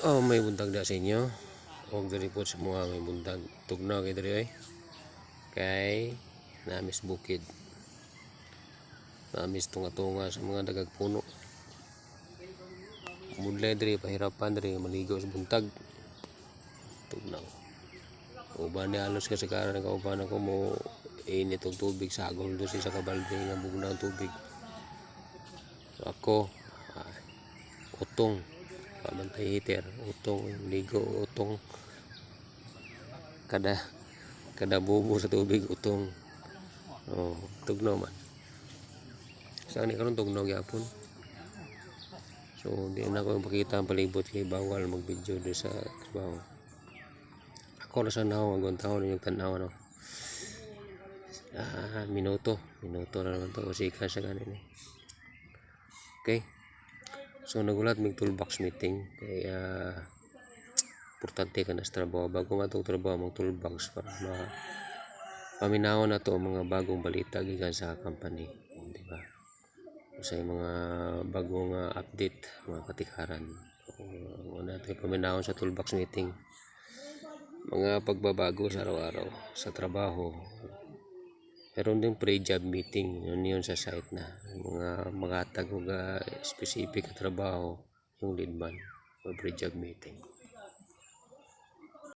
Oh, may buntag na sa inyo. Huwag diri po sa mga may buntag. Tugnaw kayo diri ay. Kay namis bukid. Namis tunga-tunga sa mga dagag puno. Mudlay diri, pahirapan diri, maligo sa buntag. Tugnaw. Uban ni alos kasi karon ng kauban ako mo init og tubig sa agol do sa kabalde nga bugnaw tubig. Ako utong pamantay heater, utong ligo, utong kada bubo sa tubig utong. Oh, tugnaw man. Saan ni karon tugnaw gyapon. So di na ko makita ang palibot kay bawal mag-video do sa trabaho. Ako na sa naw ang taon yung tanaw no. Minuto na naman to kasi siya ganin eh. Okay. So nagulat mig toolbox meeting kaya importante ka na sa trabaho bago matong trabaho mag toolbox para paminawon na to mga bagong balita gikan sa company, di ba? Sa mga bagong update, mga patikaran. Una natin paminawon sa toolbox meeting. Mga pagbabago sa araw-araw sa trabaho. Meron din pre-job meeting, yun sa site na. Mga magatag mga specific na trabaho yung leadman o pre-job meeting.